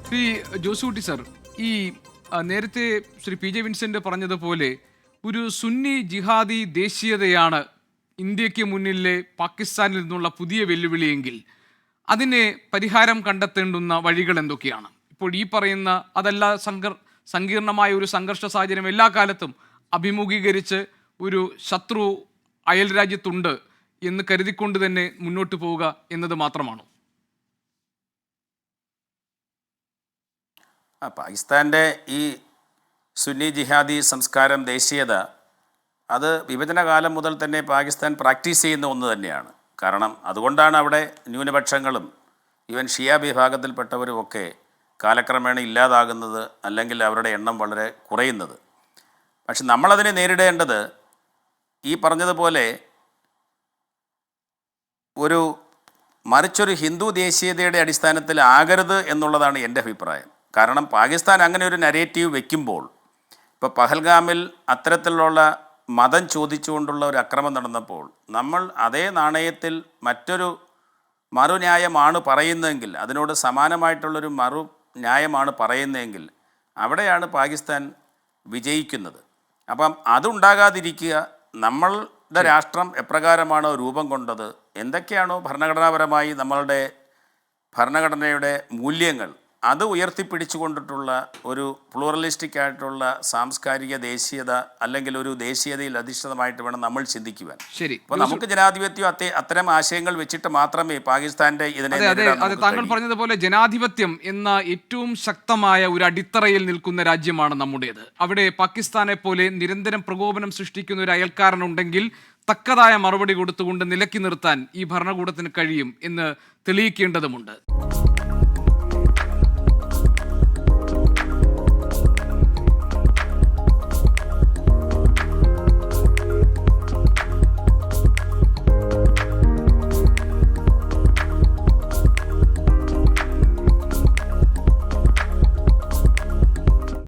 Shri Josootty sir, ഈ നേരത്തെ Shri P J Vincent പറഞ്ഞതുപോലെ ഒരു സുന്നി ജിഹാദി ദേശീയതയാണ് ഇന്ത്യക്ക് മുന്നിലെ പാകിസ്ഥാനിൽ നിന്നുള്ള പുതിയ വെല്ലുവിളിയെങ്കിൽ അതിന് പരിഹാരം കണ്ടെത്തേണ്ടുന്ന വഴികൾ എന്തൊക്കെയാണ്? ഇപ്പോൾ ഈ പറയുന്ന അതല്ല സങ്കീർണമായ ഒരു സംഘർഷ സാഹചര്യം എല്ലാ കാലത്തും അഭിമുഖീകരിച്ച് ഒരു ശത്രു അയൽ രാജ്യത്തുണ്ട് എന്ന് കരുതിക്കൊണ്ട് തന്നെ മുന്നോട്ട് പോവുക എന്നത് മാത്രമാണോ? പാകിസ്ഥാൻ്റെ ഈ സുന്നി ജിഹാദി സംസ്കാരം, ദേശീയത, അത് വിഭജനകാലം മുതൽ തന്നെ പാകിസ്ഥാൻ പ്രാക്ടീസ് ചെയ്യുന്ന ഒന്ന് തന്നെയാണ്. കാരണം അതുകൊണ്ടാണ് അവിടെ ന്യൂനപക്ഷങ്ങളും ഈവൻ ഷിയ വിഭാഗത്തിൽപ്പെട്ടവരുമൊക്കെ കാലക്രമേണ ഇല്ലാതാകുന്നത്, അല്ലെങ്കിൽ അവരുടെ എണ്ണം വളരെ കുറയുന്നത്. പക്ഷെ നമ്മളതിനെ നേരിടേണ്ടത് ഈ പറഞ്ഞതുപോലെ മറിച്ചൊരു ഹിന്ദു ദേശീയതയുടെ അടിസ്ഥാനത്തിൽ ആകരുത് എന്നുള്ളതാണ് എൻ്റെ അഭിപ്രായം. കാരണം പാകിസ്ഥാൻ അങ്ങനെ ഒരു നരേറ്റീവ് വയ്ക്കുമ്പോൾ, ഇപ്പോൾ പഹൽഗാമിൽ അത്തരത്തിലുള്ള മതം ചോദിച്ചുകൊണ്ടുള്ള ഒരു അക്രമം നടന്നപ്പോൾ നമ്മൾ അതേ നാണയത്തിൽ മറ്റൊരു മറുന്യായമാണ് പറയുന്നതെങ്കിൽ, അതിനോട് സമാനമായിട്ടുള്ളൊരു ന്യായമാണ് പറയുന്നതെങ്കിൽ അവിടെയാണ് പാകിസ്ഥാൻ വിജയിക്കുന്നത്. അപ്പം അതുണ്ടാകാതിരിക്കുക, നമ്മളുടെ രാഷ്ട്രം എപ്രകാരമാണോ രൂപം കൊണ്ടത്, എന്തൊക്കെയാണോ ഭരണഘടനാപരമായി നമ്മളുടെ ഭരണഘടനയുടെ മൂല്യങ്ങൾ, അത് ഉയർത്തിപ്പിടിച്ചുകൊണ്ടിട്ടുള്ള ഒരു പ്ലൂറലിസ്റ്റിക് ആയിട്ടുള്ള സാംസ്കാരിക ദേശീയത, അല്ലെങ്കിൽ ഒരു ദേശീയതയിൽ അധിഷ്ഠിതമായിട്ട് വേണം നമ്മൾ ചിന്തിക്കുവാൻ. ശരി, അപ്പോൾ നമുക്ക് ജനാധിപത്യം അത്തരം ആശയങ്ങൾ വെച്ചിട്ട് മാത്രമേ പാകിസ്ഥാന്റെ ഇതിനെ. താങ്കൾ പറഞ്ഞതുപോലെ ജനാധിപത്യം എന്ന ഏറ്റവും ശക്തമായ ഒരു അടിത്തറയിൽ നിൽക്കുന്ന രാജ്യമാണ് നമ്മുടേത്. അവിടെ പാകിസ്ഥാനെ പോലെ നിരന്തരം പ്രകോപനം സൃഷ്ടിക്കുന്ന ഒരു അയൽക്കാരനുണ്ടെങ്കിൽ തക്കതായ മറുപടി കൊടുത്തുകൊണ്ട് നിലക്കി നിർത്താൻ ഈ ഭരണകൂടത്തിന് കഴിയും എന്ന് തെളിയിക്കേണ്ടതുമുണ്ട്.